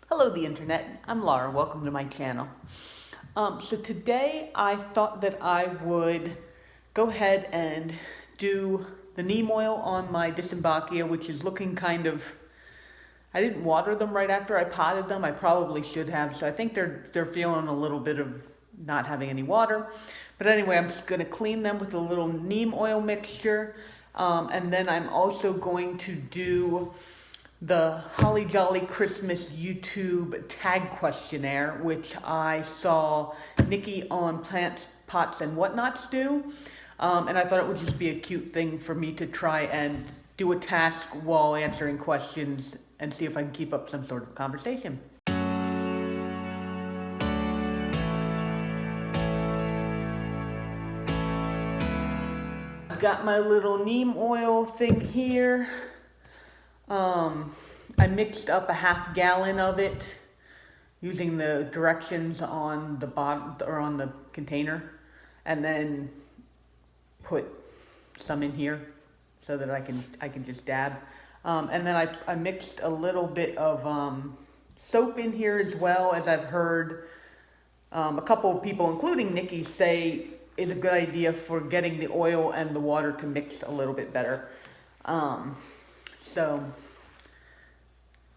Hello, the internet. I'm Laura. Welcome to my channel. So today I thought that I would go ahead and do the neem oil on my Dieffenbachia, which is looking kind of. I didn't water them right after I potted them. I probably should have. So I think they're feeling a little bit of not having any water. But anyway, I'm just going to clean them with a little neem oil mixture, and then I'm also going to do the Holly Jolly Christmas YouTube tag questionnaire, which I saw Nikki on Plants, Pots, and Whatnots do. And I thought it would just be a cute thing for me to try and do a task while answering questions and see if I can keep up some sort of conversation. I've got my little neem oil thing here. I mixed up a half gallon of it using the directions on the bottom or on the container, and then put some in here so that I can just dab. And then I mixed a little bit of soap in here as well, as I've heard a couple of people, including Nikki, say is a good idea for getting the oil and the water to mix a little bit better. So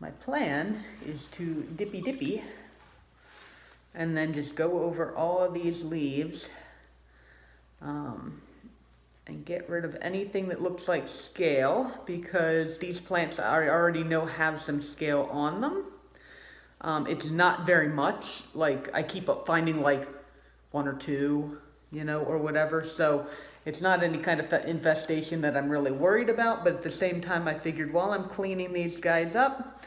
my plan is to dippy and then just go over all of these leaves and get rid of anything that looks like scale, because these plants I already know have some scale on them. It's not very much. Like, I keep up finding like one or two, or whatever. So it's not any kind of infestation that I'm really worried about, but at the same time, I figured while I'm cleaning these guys up,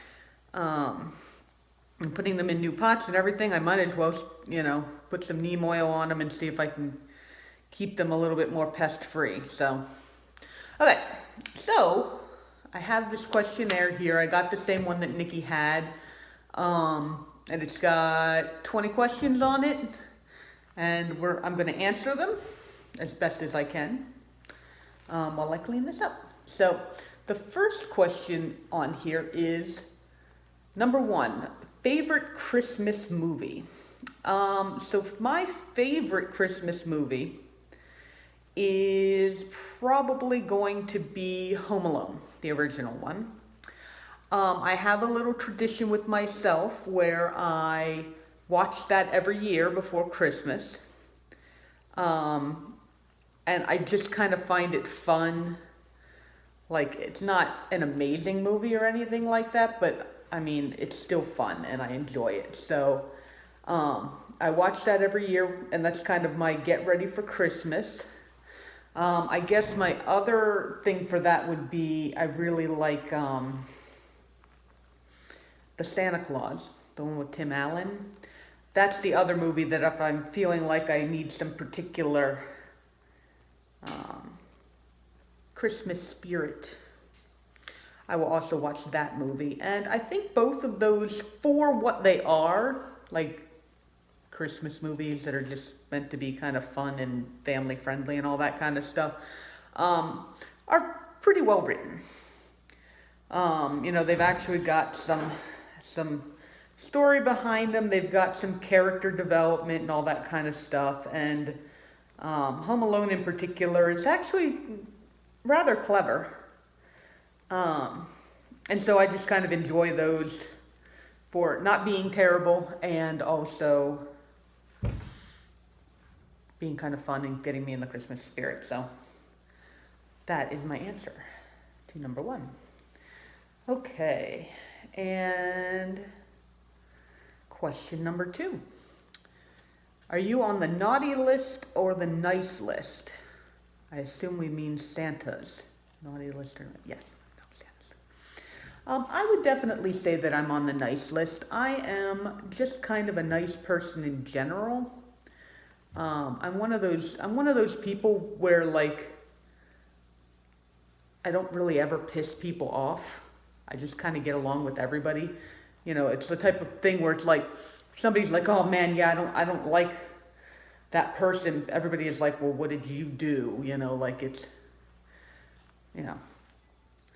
and putting them in new pots and everything, I might as well, put some neem oil on them and see if I can keep them a little bit more pest-free. So, okay, so I have this questionnaire here. I got the same one that Nikki had, and it's got 20 questions on it, and I'm going to answer them as best as I can while I clean this up. So the first question on here is number 1, favorite Christmas movie. So my favorite Christmas movie is probably going to be Home Alone, the original one. I have a little tradition with myself where I watch that every year before Christmas. And I just kind of find it fun. Like, it's not an amazing movie or anything like that, but I mean, it's still fun and I enjoy it. So, I watch that every year, and that's kind of my get ready for Christmas. I guess my other thing for that would be, I really like, the Santa Claus, the one with Tim Allen. That's the other movie that if I'm feeling like I need some particular Christmas spirit, I will also watch that movie. And I think both of those, for what they are, like Christmas movies that are just meant to be kind of fun and family friendly and all that kind of stuff, are pretty well written. They've actually got some story behind them. They've got some character development and all that kind of stuff. And Home Alone in particular is actually rather clever. And so I just kind of enjoy those for not being terrible and also being kind of fun and getting me in the Christmas spirit. So that is my answer to number 1. Okay, and question number 2. Are you on the naughty list or the nice list? I assume we mean Santa's. Naughty list or yeah, no, Santa's. I would definitely say that I'm on the nice list. I am just kind of a nice person in general. I'm one of those people where, like, I don't really ever piss people off. I just kind of get along with everybody. It's the type of thing where it's like, somebody's like, oh man, yeah, I don't like that person. Everybody is like, well, what did you do? Like, it's,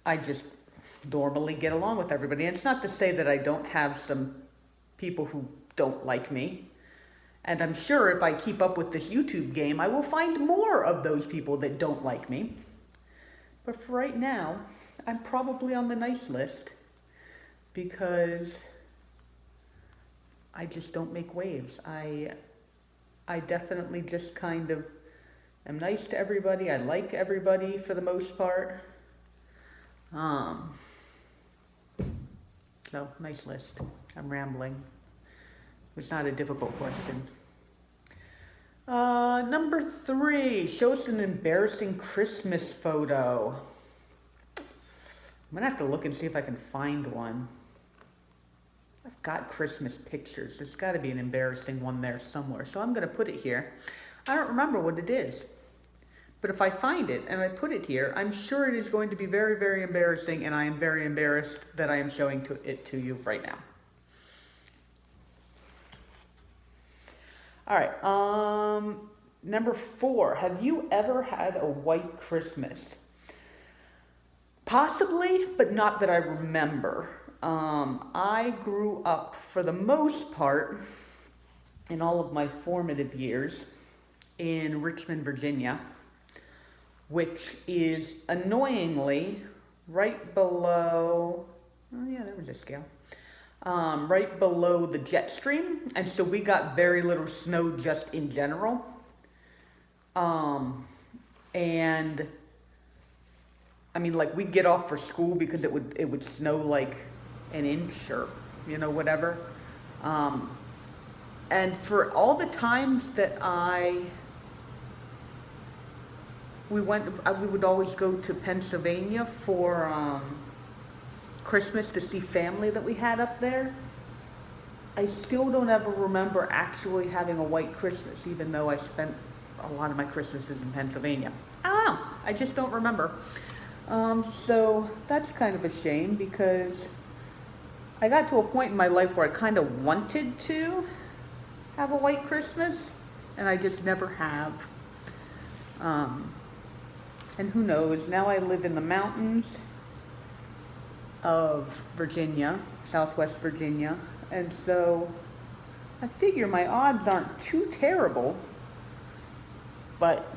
I just normally get along with everybody. And it's not to say that I don't have some people who don't like me. And I'm sure if I keep up with this YouTube game, I will find more of those people that don't like me. But for right now, I'm probably on the nice list because I just don't make waves. I definitely just kind of am nice to everybody. I like everybody for the most part. So, nice list. I'm rambling. It's not a difficult question. Number 3, show us an embarrassing Christmas photo. I'm gonna have to look and see if I can find one. I've got Christmas pictures. There's gotta be an embarrassing one there somewhere. So I'm gonna put it here. I don't remember what it is. But if I find it and I put it here, I'm sure it is going to be very, very embarrassing, and I am very embarrassed that I am showing it to you right now. All right, number 4, have you ever had a white Christmas? Possibly, but not that I remember. I grew up, for the most part, in all of my formative years, in Richmond, Virginia, which is annoyingly right below, oh yeah, there was a scale, right below the jet stream, and so we got very little snow just in general. And I mean, like, we'd get off for school because it would snow like an inch or, you know, whatever. And for all the times that we would always go to Pennsylvania for Christmas to see family that we had up there. I still don't ever remember actually having a white Christmas, even though I spent a lot of my Christmases in Pennsylvania. I just don't remember. So that's kind of a shame, because I got to a point in my life where I kind of wanted to have a white Christmas, and I just never have. And who knows, now I live in the mountains of Virginia, Southwest Virginia, and so I figure my odds aren't too terrible, but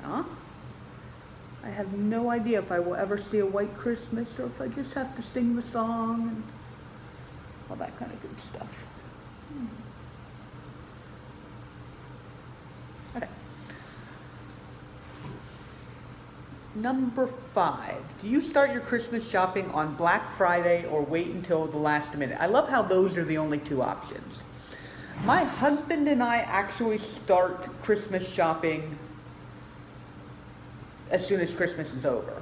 I have no idea if I will ever see a white Christmas, or if I just have to sing the song and all that kind of good stuff. Okay. Number 5, do you start your Christmas shopping on Black Friday or wait until the last minute? I love how those are the only 2 options. My husband and I actually start Christmas shopping as soon as Christmas is over.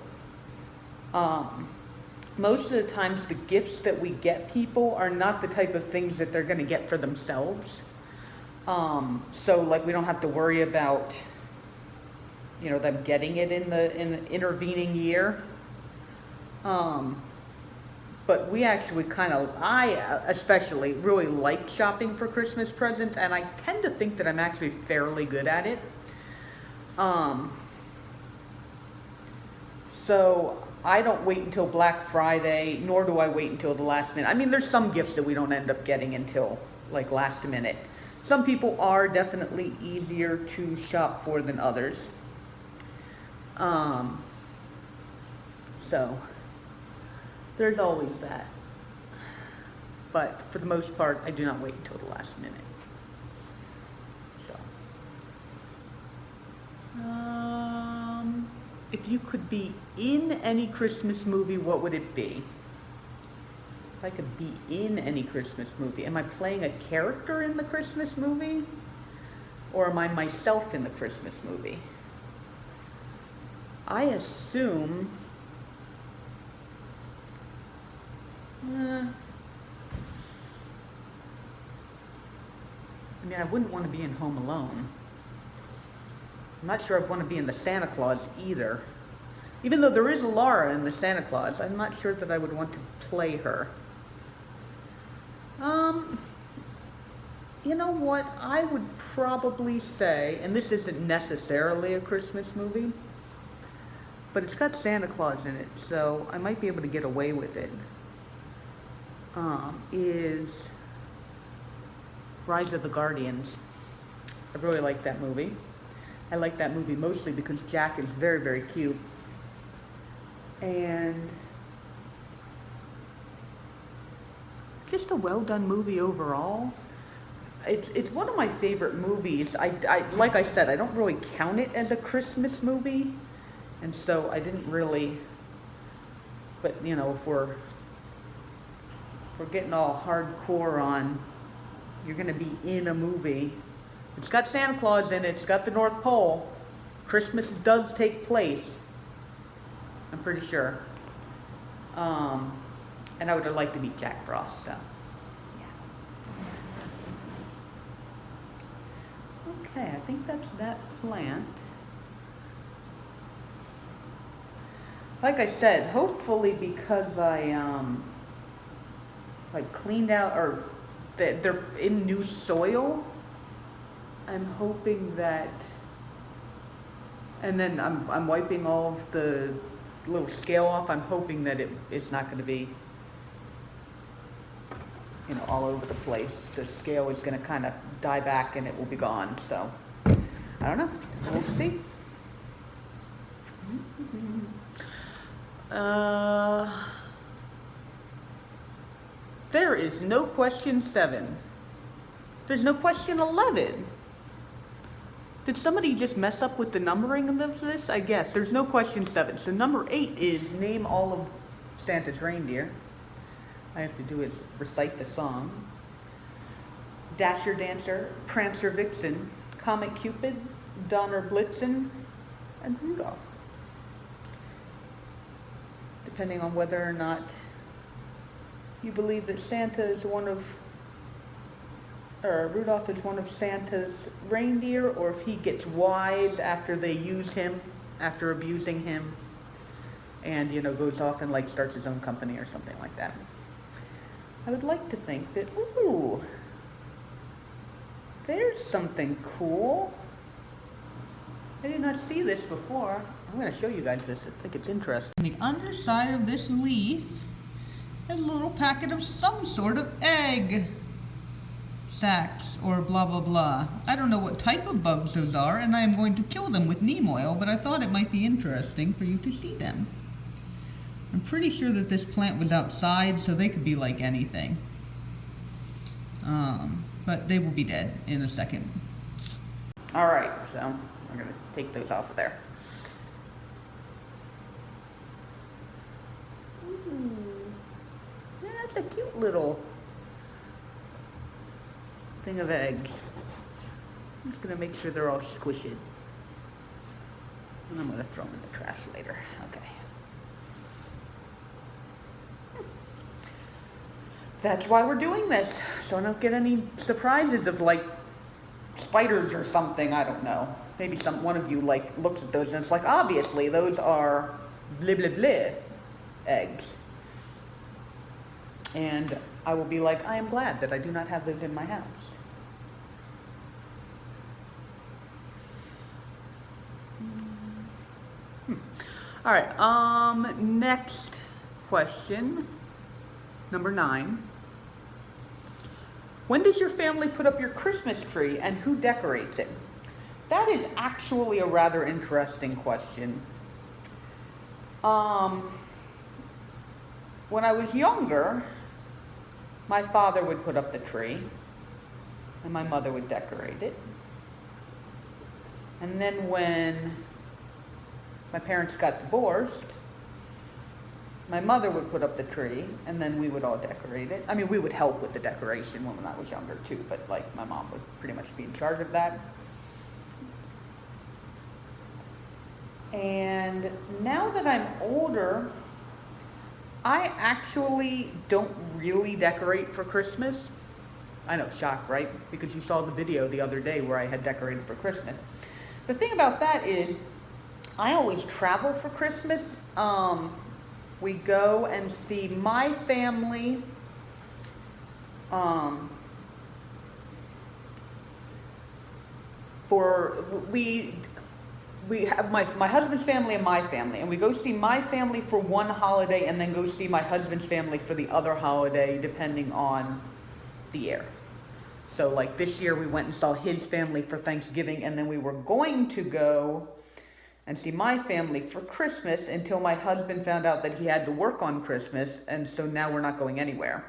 Most of the times the gifts that we get people are not the type of things that they're going to get for themselves. So like, we don't have to worry about, you know, them getting it in the intervening year. But we actually I especially really like shopping for Christmas presents, and I tend to think that I'm actually fairly good at it. So I don't wait until Black Friday, nor do I wait until the last minute. I mean, there's some gifts that we don't end up getting until like last minute. Some people are definitely easier to shop for than others. So there's always that. But for the most part, I do not wait until the last minute. So, if you could be in any Christmas movie, what would it be? If I could be in any Christmas movie, am I playing a character in the Christmas movie? Or am I myself in the Christmas movie? I assume... I mean, I wouldn't want to be in Home Alone. I'm not sure I'd want to be in the Santa Claus either. Even though there is Laura in the Santa Claus, I'm not sure that I would want to play her. You know what? I would probably say, and this isn't necessarily a Christmas movie, but it's got Santa Claus in it, so I might be able to get away with it. Is Rise of the Guardians. I really like that movie. I like that movie mostly because Jack is very, very cute. And just a well done movie overall. It's one of my favorite movies. Like I said, I don't really count it as a Christmas movie, and so I didn't really. But you know, if we're getting all hardcore on, you're gonna be in a movie. It's got Santa Claus in it. It's got the North Pole. Christmas does take place. I'm pretty sure. And I would have liked to meet Jack Frost, so, yeah. Okay, I think that's that plant. Like I said, hopefully because I, like cleaned out, or they're in new soil, I'm hoping that, and then I'm wiping all of the little scale off. I'm hoping that it's not going to be, you know, all over the place. The scale is going to kind of die back and it will be gone. So, I don't know. We'll see. There is no question 7. There's no question 11. Did somebody just mess up with the numbering of this? I guess. There's no question 7. So number 8 is name all of Santa's reindeer. I have to do is recite the song. Dasher Dancer, Prancer Vixen, Comet Cupid, Donner Blitzen, and Rudolph. Depending on whether or not you believe that Santa is one of, or Rudolph is one of Santa's reindeer, or if he gets wise after they use him, after abusing him, and, you know, goes off and like starts his own company or something like that. I would like to think that, ooh, there's something cool. I did not see this before. I'm going to show you guys this. I think it's interesting. On the underside of this leaf is a little packet of some sort of egg sacs or blah blah blah. I don't know what type of bugs those are, and I am going to kill them with neem oil, but I thought it might be interesting for you to see them. I'm pretty sure that this plant was outside, so they could be like anything. But they will be dead in a second. All right, so I'm going to take those off of there. Yeah, that's a cute little thing of eggs. I'm just going to make sure they're all squishy. And I'm going to throw them in the trash later. Okay. That's why we're doing this, so I don't get any surprises of like spiders or something. I don't know. Maybe one of you like looks at those and it's like, obviously those are blah blah blah eggs. And I will be like, I am glad that I do not have those in my house. All right, next question, number 9. When does your family put up your Christmas tree and who decorates it? That is actually a rather interesting question. When I was younger, my father would put up the tree and my mother would decorate it. And then when my parents got divorced, my mother would put up the tree, and then we would all decorate it. I mean, we would help with the decoration when I was younger, too, but, like, my mom would pretty much be in charge of that. And now that I'm older, I actually don't really decorate for Christmas. I know, shock, right? Because you saw the video the other day where I had decorated for Christmas. The thing about that is, I always travel for Christmas. We go and see my family. We have my husband's family and my family, and we go see my family for one holiday and then go see my husband's family for the other holiday, depending on the year. So like this year we went and saw his family for Thanksgiving, and then we were going to go and see my family for Christmas until my husband found out that he had to work on Christmas, and so now we're not going anywhere.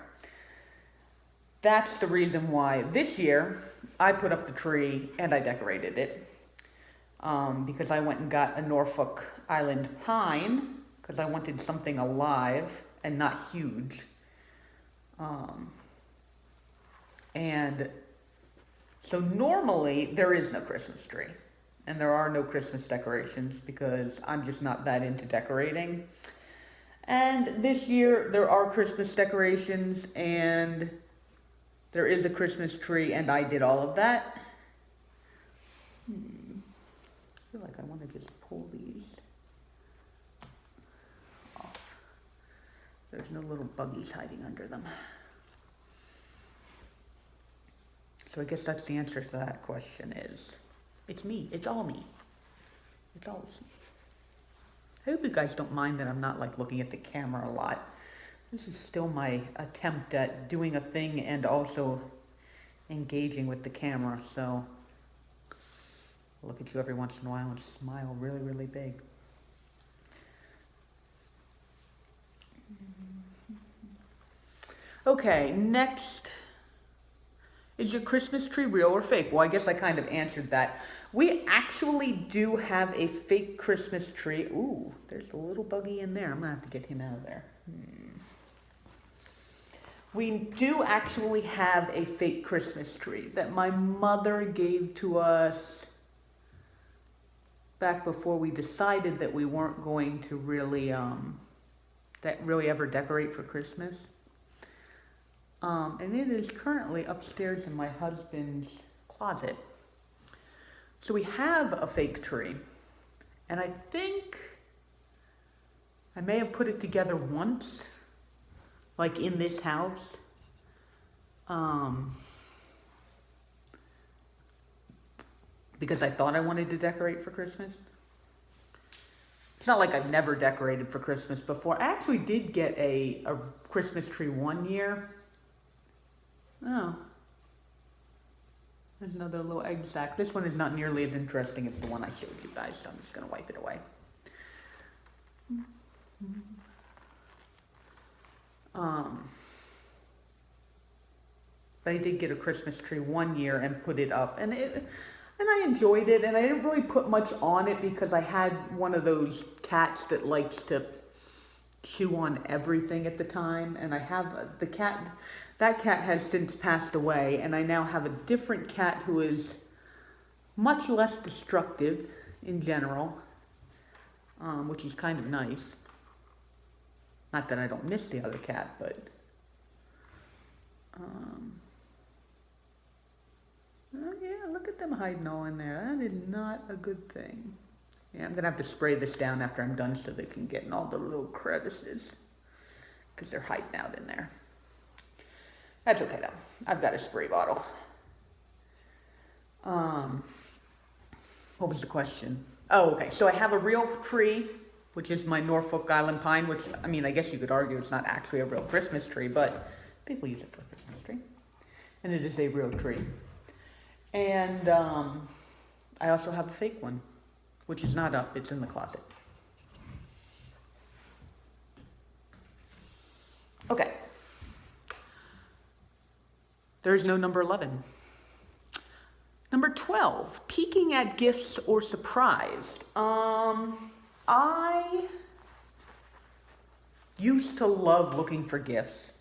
That's the reason why this year I put up the tree and I decorated it. Because I went and got a Norfolk Island pine, because I wanted something alive and not huge. And so normally there is no Christmas tree and there are no Christmas decorations because I'm just not that into decorating. And this year there are Christmas decorations and there is a Christmas tree and I did all of that. I feel like I want to just pull these off. There's no little buggies hiding under them. So I guess that's the answer to that question is, it's me. It's all me. It's always me. I hope you guys don't mind that I'm not like looking at the camera a lot. This is still my attempt at doing a thing and also engaging with the camera. So I'll look at you every once in a while and smile really, really big. Okay, next. Is your Christmas tree real or fake? Well, I guess I kind of answered that. We actually do have a fake Christmas tree. Ooh, there's a little buggy in there. I'm going to have to get him out of there. We do actually have a fake Christmas tree that my mother gave to us back before we decided that we weren't going to really ever decorate for Christmas. And it is currently upstairs in my husband's closet. So we have a fake tree. And I think I may have put it together once, like in this house. Because I thought I wanted to decorate for Christmas. It's not like I've never decorated for Christmas before. I actually did get a Christmas tree one year. Oh. There's another little egg sack. This one is not nearly as interesting as the one I showed you guys, so I'm just going to wipe it away. But I did get a Christmas tree one year and put it up, and I enjoyed it, and I didn't really put much on it because I had one of those cats that likes to chew on everything at the time, and I have that cat has since passed away, and I now have a different cat who is much less destructive in general, which is kind of nice. Not that I don't miss the other cat, but oh yeah, look at them hiding all in there. That is not a good thing. Yeah, I'm gonna have to spray this down after I'm done so they can get in all the little crevices because they're hiding out in there. That's okay though. I've got a spray bottle. What was the question? Oh, okay. So I have a real tree, which is my Norfolk Island pine, which, I mean, I guess you could argue it's not actually a real Christmas tree, but people use it for a Christmas tree. And it is a real tree. And I also have a fake one, which is not up. It's in the closet. Okay. There's no number 11. Number 12, peeking at gifts or surprised. I used to love looking for gifts.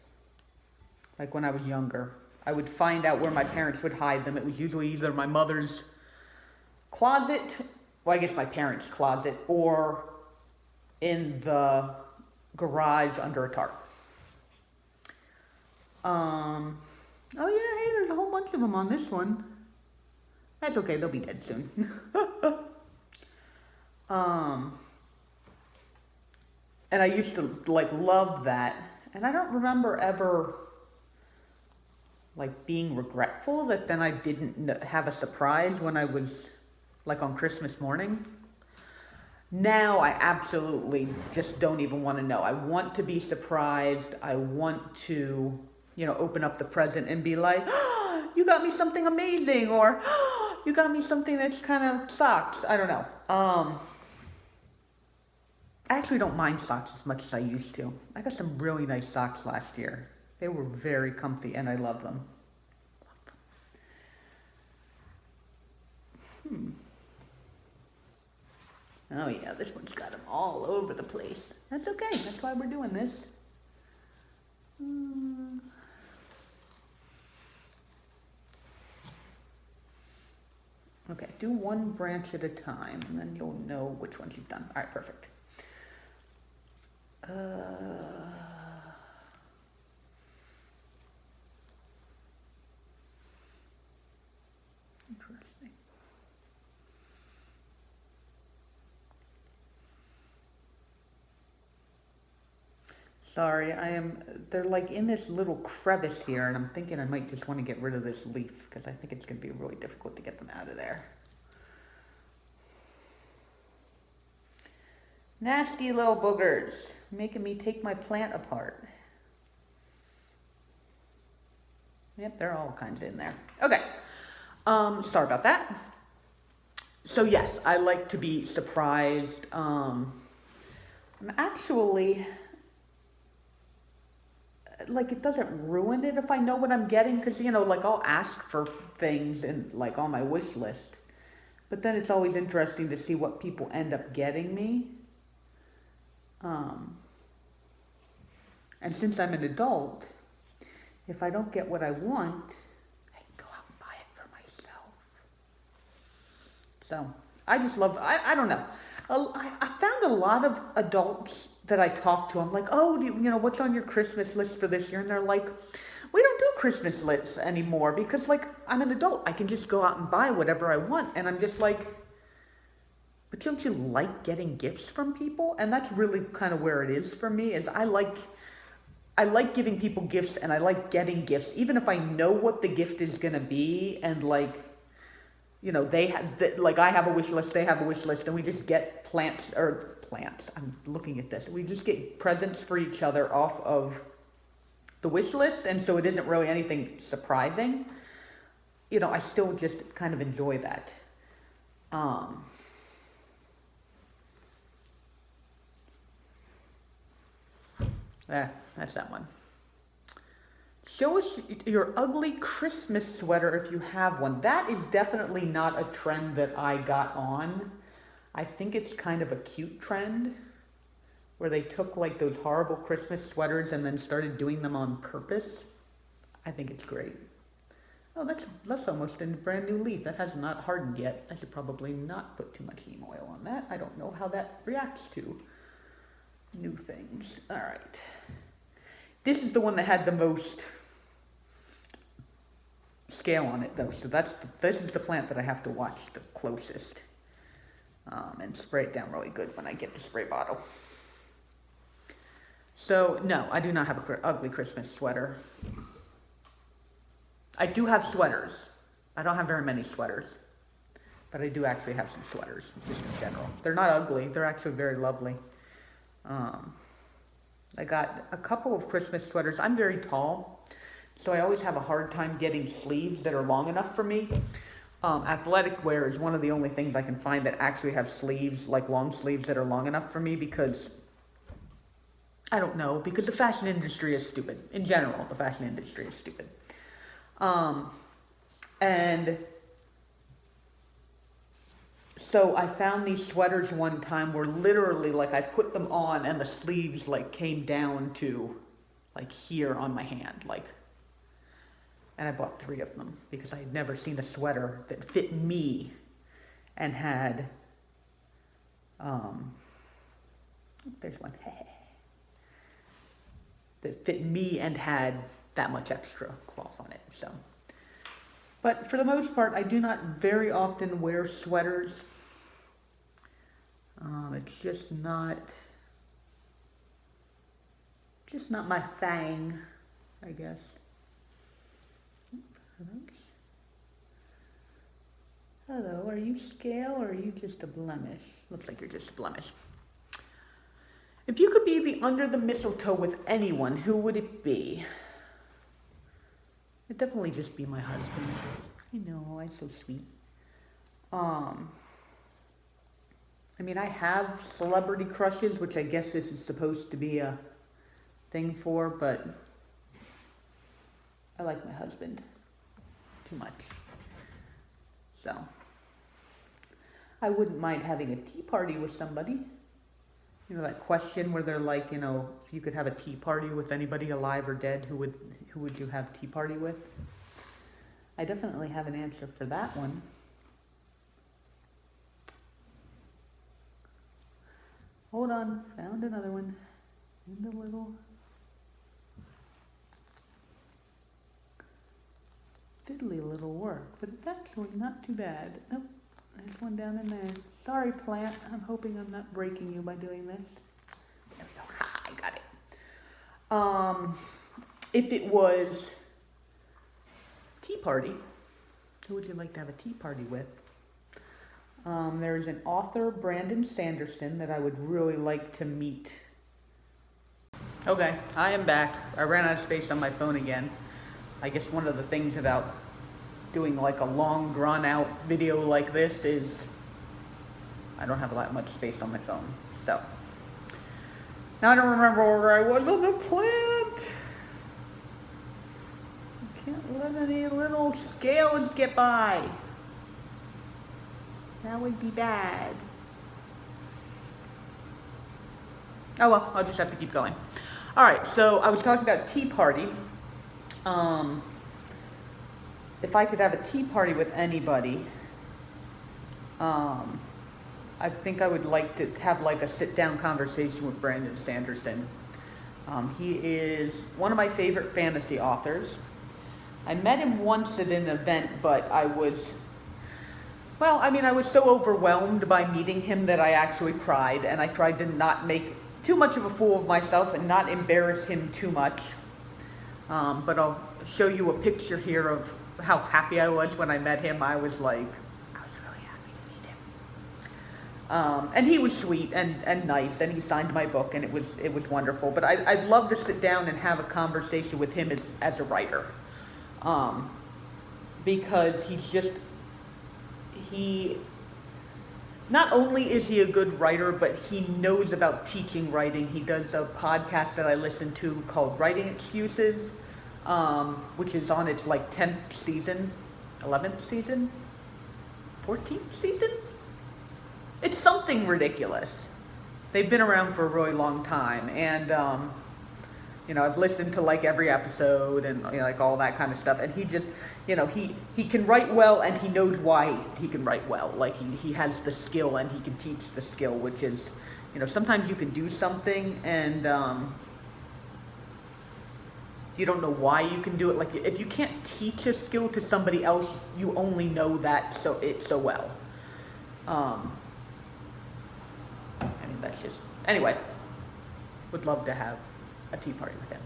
Like when I was younger, I would find out where my parents would hide them. It was usually either my mother's closet, well, I guess my parents' closet, or in the garage under a tarp. Oh yeah, hey, there's a whole bunch of them on this one. That's okay, they'll be dead soon. And I used to like love that, and I don't remember ever like being regretful that then I didn't have a surprise when I was like on Christmas morning. Now I absolutely just don't even want to know. I want to be surprised. I want to, open up the present and be like, oh, you got me something amazing, or you got me something that's kind of sucks. I don't know. I actually don't mind socks as much as I used to. I got some really nice socks last year. They were very comfy and I love them. Oh yeah, this one's got them all over the place. That's okay, that's why we're doing this. Okay, do one branch at a time, and then you'll know which ones you've done. All right, perfect. Interesting. Sorry, they're like in this little crevice here, and I'm thinking I might just want to get rid of this leaf, because I think it's going to be really difficult to get them out of there. Nasty little boogers, making me take my plant apart. Yep, they're all kinds in there. Okay, sorry about that. So yes, I like to be surprised. I'm actually, like, it doesn't ruin it if I know what I'm getting, because, you know, like, I'll ask for things and like on my wish list, but then it's always interesting to see what people end up getting me. And since I'm an adult, if I don't get what I want, I can go out and buy it for myself. So I just love, I don't know. I found a lot of adults that I talk to, I'm like, oh, you know, what's on your Christmas list for this year? And they're like, we don't do Christmas lists anymore because, like, I'm an adult. I can just go out and buy whatever I want. And I'm just like, but don't you like getting gifts from people? And that's really kind of where it is for me, is I like giving people gifts, and I like getting gifts, even if I know what the gift is going to be. And like, you know, they have, like, I have a wish list, they have a wish list, and we just get plants, I'm looking at this. We just get presents for each other off of the wish list. And so it isn't really anything surprising. You know, I still just kind of enjoy that. That's that one. Show us your ugly Christmas sweater if you have one. That is definitely not a trend that I got on. I think it's kind of a cute trend where they took like those horrible Christmas sweaters and then started doing them on purpose. I think it's great. Oh, that's almost a brand new leaf. That has not hardened yet. I should probably not put too much neem oil on that. I don't know how that reacts to new things. All right. This is the one that had the most scale on it, though. So this is the plant that I have to watch the closest. And spray it down really good when I get the spray bottle. So, no, I do not have an ugly Christmas sweater. I do have sweaters. I don't have very many sweaters. But I do actually have some sweaters, just in general. They're not ugly. They're actually very lovely. I got a couple of Christmas sweaters. I'm very tall, so I always have a hard time getting sleeves that are long enough for me. Athletic wear is one of the only things I can find that actually have sleeves, like long sleeves that are long enough for me, because, I don't know, because the fashion industry is stupid. In general, the fashion industry is stupid. And so I found these sweaters one time where literally, like, I put them on and the sleeves, like, came down to, like, here on my hand, like. And I bought 3 of them because I had never seen a sweater that fit me and had, there's one, that fit me and had that much extra cloth on it, so. But for the most part, I do not very often wear sweaters. It's just not my thing, I guess. Hello, are you scale or are you just a blemish? Looks like you're just a blemish. If you could be under the mistletoe with anyone, who would it be? It'd definitely just be my husband. I know, I'm so sweet. Um, I mean, I have celebrity crushes, which I guess this is supposed to be a thing for, but I like my husband too much. So, I wouldn't mind having a tea party with somebody. You know, that question where they're like, you know, if you could have a tea party with anybody alive or dead, who would you have a tea party with? I definitely have an answer for that one. Hold on, found another one. And a little fiddly little work, but it's actually not too bad. Oh, there's one down in there. Sorry, plant. I'm hoping I'm not breaking you by doing this. There we go. Ha, I got it. If it was tea party, who would you like to have a tea party with? There's an author, Brandon Sanderson, that I would really like to meet. Okay, I am back. I ran out of space on my phone again. I guess one of the things about doing like a long, drawn-out video like this is I don't have that much space on my phone. So, now I don't remember where I was on the plant. I can't let any little scales get by. That would be bad. Oh well, I'll just have to keep going. All right, so I was talking about tea party. If I could have a tea party with anybody, I think I would like to have like a sit-down conversation with Brandon Sanderson. He is one of my favorite fantasy authors. I met him once at an event, but I was so overwhelmed by meeting him that I actually cried, and I tried to not make too much of a fool of myself and not embarrass him too much. But I'll show you a picture here of how happy I was when I met him. I was really happy to meet him. And he was sweet and nice, and he signed my book, and it was wonderful. But I'd love to sit down and have a conversation with him as a writer. Because he not only is he a good writer, but he knows about teaching writing. He does a podcast that I listen to called Writing Excuses, which is on its like 10th season, 11th season, 14th season? It's something ridiculous. They've been around for a really long time, and I've listened to like every episode and like all that kind of stuff, and he just, he can write well, and he knows why he can write well. Like he has the skill, and he can teach the skill, which is, sometimes you can do something and you don't know why you can do it. Like if you can't teach a skill to somebody else, you only know that so well. That's just, anyway, would love to have a tea party with him.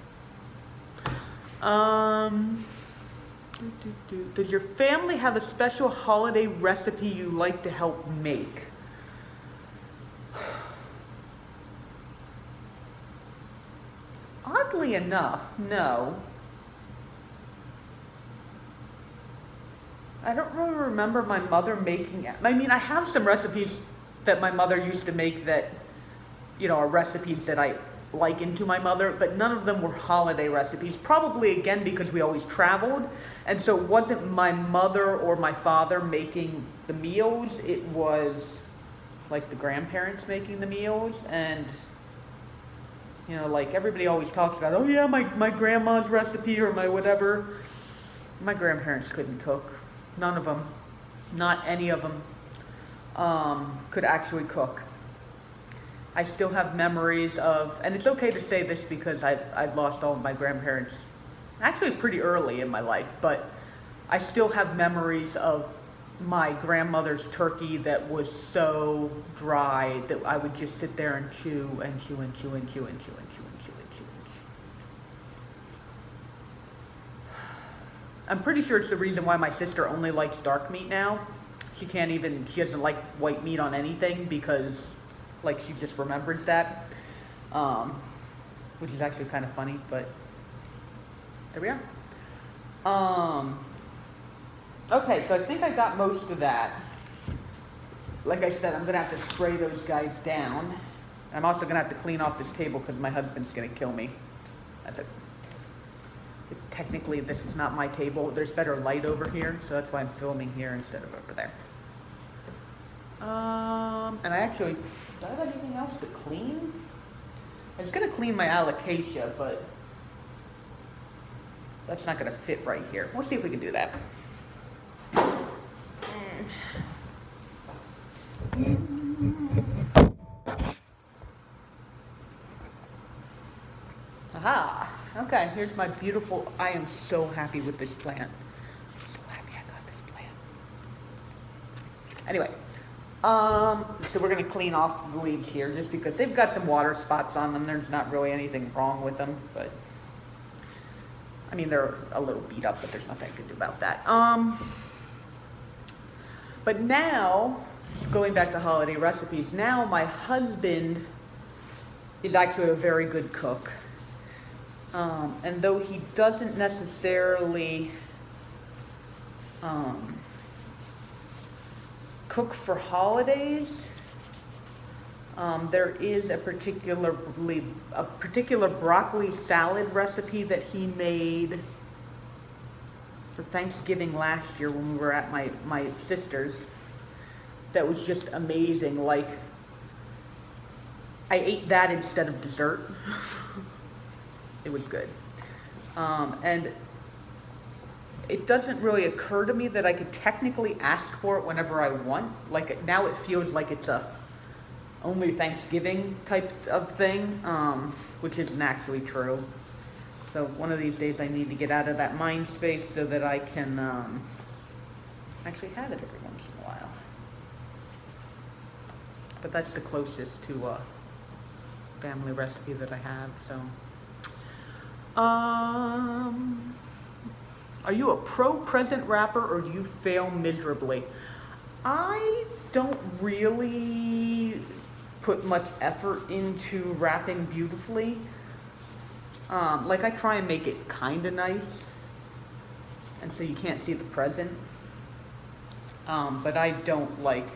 Does your family have a special holiday recipe you like to help make? Oddly enough, no. I don't really remember my mother making it. I have some recipes that my mother used to make that, are recipes that I liken to my mother, but none of them were holiday recipes. Probably, again, because we always traveled, and so it wasn't my mother or my father making the meals. It was, like, the grandparents making the meals, and, like, everybody always talks about, oh, yeah, my grandma's recipe or my whatever. My grandparents couldn't cook. None of them. Not any of them could actually cook. I still have memories of, and it's okay to say this because I've lost all of my grandparents actually pretty early in my life, but I still have memories of my grandmother's turkey that was so dry that I would just sit there and chew and chew and chew and chew and chew and chew and chew and chew and chew. I'm pretty sure it's the reason why my sister only likes dark meat now. She doesn't like white meat on anything because, like, she just remembers that, which is actually kind of funny, but there we are. Okay, so I think I got most of that. Like I said, I'm gonna have to spray those guys down. I'm also gonna have to clean off this table because my husband's gonna kill me. That's it. Technically, this is not my table. There's better light over here, so that's why I'm filming here instead of over there. And I actually, do I have anything else to clean? I was gonna clean my alocasia, but that's not gonna fit right here. We'll see if we can do that. Aha! Okay, here's my beautiful, I am so happy with this plant. I'm so happy I got this plant. Anyway, so we're gonna clean off the leaves here just because they've got some water spots on them. There's not really anything wrong with them, but I mean, they're a little beat up, but there's nothing I can do about that. But now, going back to holiday recipes, now my husband is actually a very good cook. And though he doesn't necessarily cook for holidays, there is a particular broccoli salad recipe that he made for Thanksgiving last year when we were at my sister's that was just amazing. Like, I ate that instead of dessert. It was good. And it doesn't really occur to me that I could technically ask for it whenever I want. Like, now it feels like it's a only Thanksgiving type of thing, which isn't actually true. So one of these days I need to get out of that mind space so that I can actually have it every once in a while. But that's the closest to a family recipe that I have, so. Are you a pro present wrapper or do you fail miserably? I don't really put much effort into wrapping beautifully. Like, I try and make it kind of nice, and so you can't see the present. But I don't like,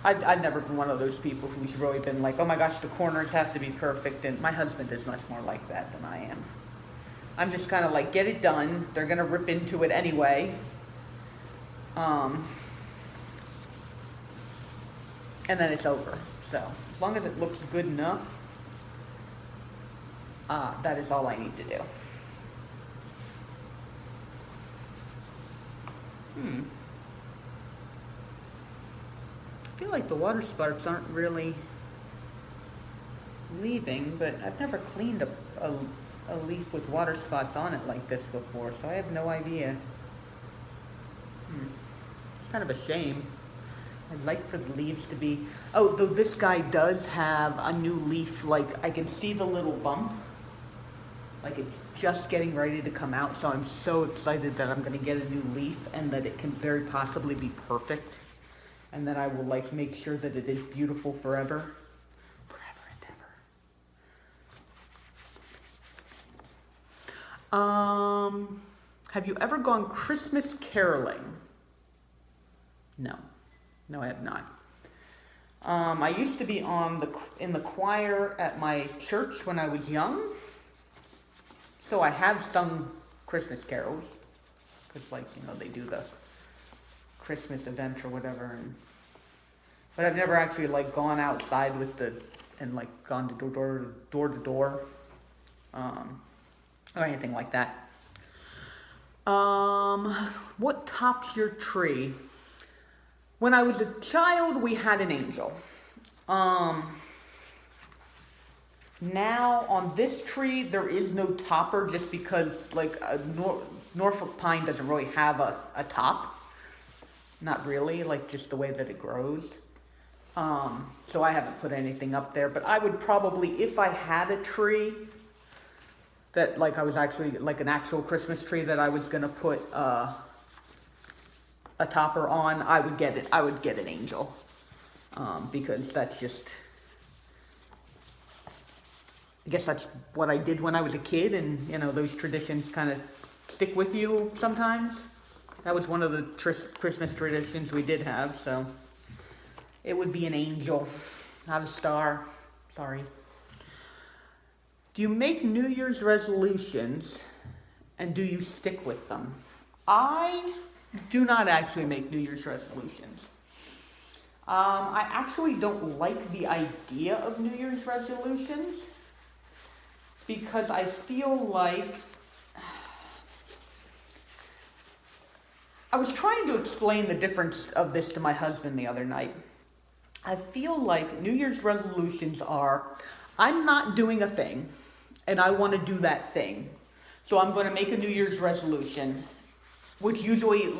I've never been one of those people who's really been like, oh my gosh, the corners have to be perfect, and my husband is much more like that than I am. I'm just kind of like, get it done. They're gonna rip into it anyway. And then it's over. So as long as it looks good enough, that is all I need to do. I feel like the water spots aren't really leaving, but I've never cleaned a leaf with water spots on it like this before, so I have no idea. It's kind of a shame. I'd like for the leaves to be, oh, though this guy does have a new leaf, like I can see the little bump, like it's just getting ready to come out, so I'm so excited that I'm gonna get a new leaf and that it can very possibly be perfect. And then I will like make sure that it is beautiful forever. Forever and ever. Have you ever gone Christmas caroling? No. No, I have not. I used to be in the choir at my church when I was young. So I have sung Christmas carols. Because, like, you know, they do the Christmas event or whatever, but I've never actually like gone outside with and like gone to door to door, or anything like that. What tops your tree? When I was a child, we had an angel. Now on this tree, there is no topper just because like Norfolk pine doesn't really have a top. Not really, like just the way that it grows. So I haven't put anything up there, but I would probably, if I had a tree that like I was actually like an actual Christmas tree that I was gonna put a topper on, I would get an angel, because that's just, I guess that's what I did when I was a kid, and you know those traditions kind of stick with you sometimes. That was one of the Christmas traditions we did have, so it would be an angel, not a star. Sorry. Do you make New Year's resolutions and do you stick with them? I do not actually make New Year's resolutions. I actually don't like the idea of New Year's resolutions because I feel like I was trying to explain the difference of this to my husband the other night. I feel like New Year's resolutions are, I'm not doing a thing and I want to do that thing. So I'm going to make a New Year's resolution, which usually,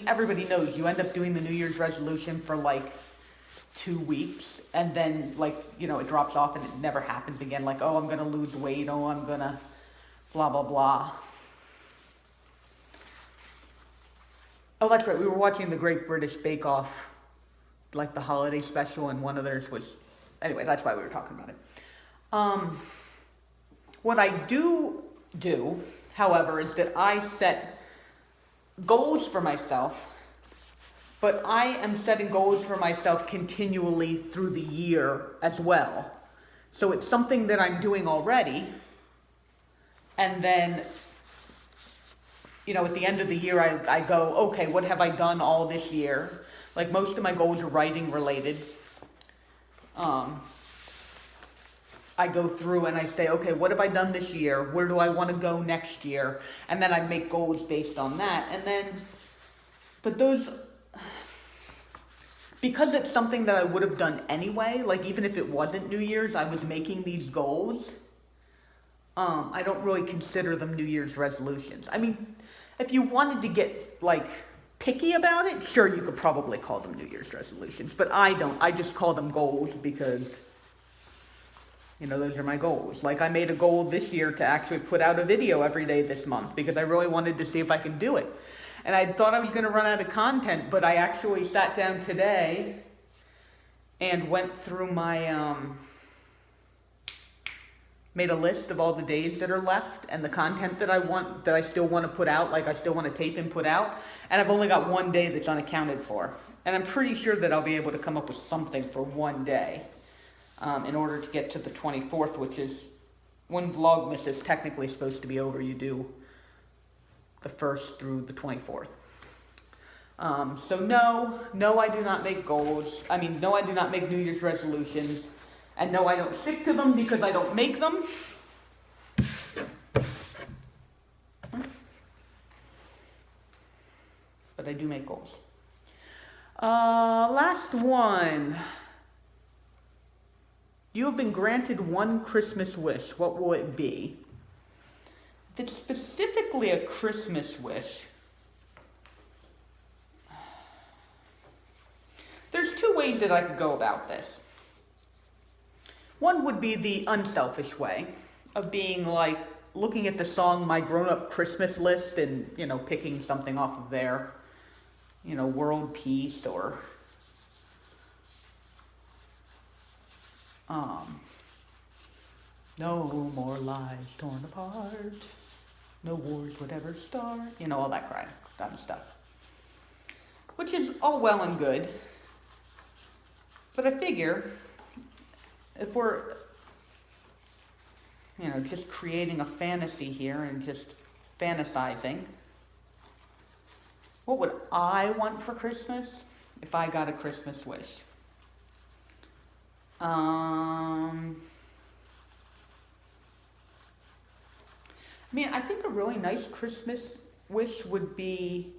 everybody knows you end up doing the New Year's resolution for 2 weeks, and then it drops off and it never happens again. Oh, I'm gonna lose weight. Oh, I'm gonna blah blah blah. Oh, that's right. We were watching the Great British Bake Off, the holiday special, and one of theirs was. Anyway, that's why we were talking about it. What I do, however, is that I set goals for myself. But I am setting goals for myself continually through the year as well. So it's something that I'm doing already. And then, at the end of the year, I go, okay, what have I done all this year? Most of my goals are writing related. I go through and I say, okay, what have I done this year? Where do I want to go next year? And then I make goals based on that. And then, but those, because it's something that I would have done anyway, even if it wasn't New Year's, I was making these goals. I don't really consider them New Year's resolutions. If you wanted to get picky about it, sure, you could probably call them New Year's resolutions, but I don't. I just call them goals because, those are my goals. I made a goal this year to actually put out a video every day this month because I really wanted to see if I could do it. And I thought I was going to run out of content, but I actually sat down today and went through my, made a list of all the days that are left and the content that I still want to put out, I still want to tape and put out. And I've only got one day that's unaccounted for. And I'm pretty sure that I'll be able to come up with something for one day in order to get to the 24th, which is when Vlogmas is technically supposed to be over. You do the 1st through the 24th. So no, I do not make goals. No, I do not make New Year's resolutions. And no, I don't stick to them because I don't make them. But I do make goals. Last one. You have been granted one Christmas wish. What will it be? If it's specifically a Christmas wish, there's two ways that I could go about this. One would be the unselfish way of being looking at the song My Grown Up Christmas List and, picking something off of there, world peace or no more lives torn apart. No wars would ever start. All that kind of stuff. Which is all well and good. But I figure, if we're, just creating a fantasy here and just fantasizing, what would I want for Christmas if I got a Christmas wish? I think a really nice Christmas wish would be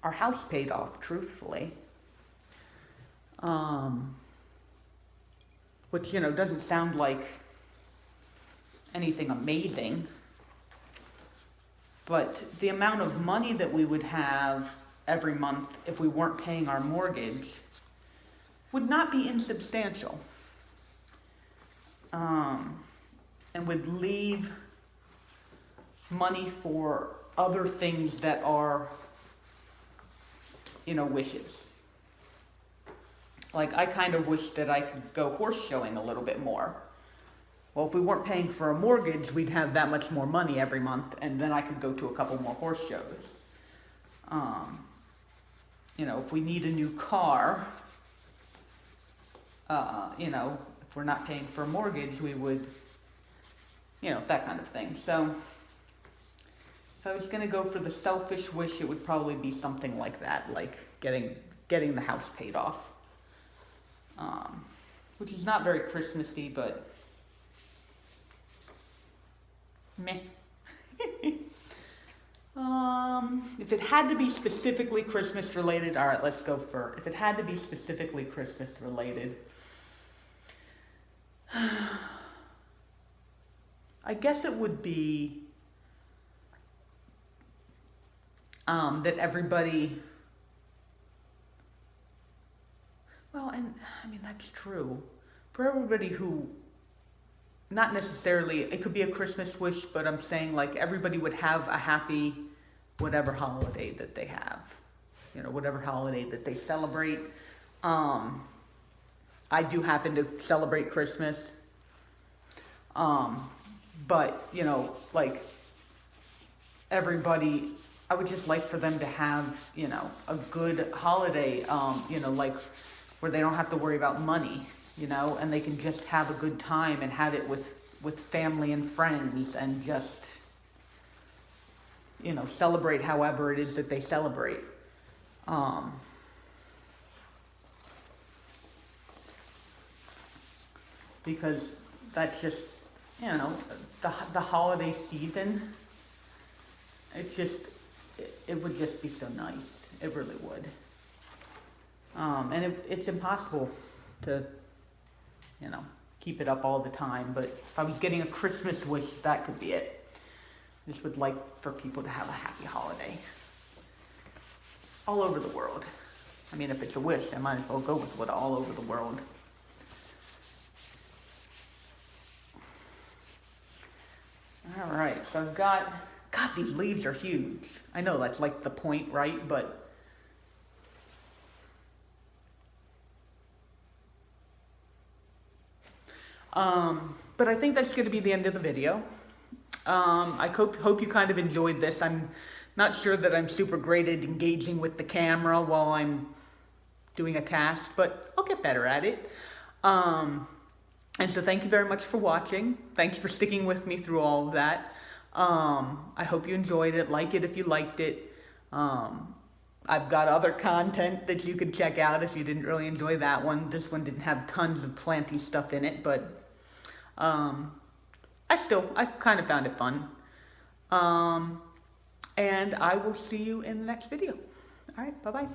our house paid off, truthfully. Which, doesn't sound like anything amazing. But the amount of money that we would have every month if we weren't paying our mortgage would not be insubstantial. And would leave money for other things that are, wishes. I kind of wish that I could go horse showing a little bit more. Well, if we weren't paying for a mortgage, we'd have that much more money every month, and then I could go to a couple more horse shows. You know, if we need a new car, you know, if we're not paying for a mortgage, we would, you know, that kind of thing. So if I was going to go for the selfish wish, it would probably be something like that, like getting the house paid off. Which is not very Christmassy, but meh. If it had to be specifically Christmas related, all right, let's go for, if it had to be specifically Christmas related, I guess it would be that everybody, well, and I mean, that's true. For everybody who, not necessarily, it could be a Christmas wish, but I'm saying like everybody would have a happy whatever holiday that they have. You know, whatever holiday that they celebrate. I do happen to celebrate Christmas. But, you know, like everybody, I would just like for them to have, you know, a good holiday, you know, like where they don't have to worry about money, you know, and they can just have a good time and have it with family and friends and just, you know, celebrate however it is that they celebrate. Because that's just, you know, the holiday season, it would just be so nice. It really would. And it's impossible to, you know, keep it up all the time. But if I was getting a Christmas wish, that could be it. I just would like for people to have a happy holiday. All over the world. I mean, if it's a wish, I might as well go with what all over the world. All right, so I've got, God, these leaves are huge. I know that's like the point, right? But I think that's going to be the end of the video. I hope you kind of enjoyed this. I'm not sure that I'm super great at engaging with the camera while I'm doing a task, but I'll get better at it. And so thank you very much for watching. Thank you for sticking with me through all of that. I hope you enjoyed it. Like it if you liked it. I've got other content that you could check out if you didn't really enjoy that one. This one didn't have tons of planty stuff in it, but I kind of found it fun. And I will see you in the next video. All right, bye-bye.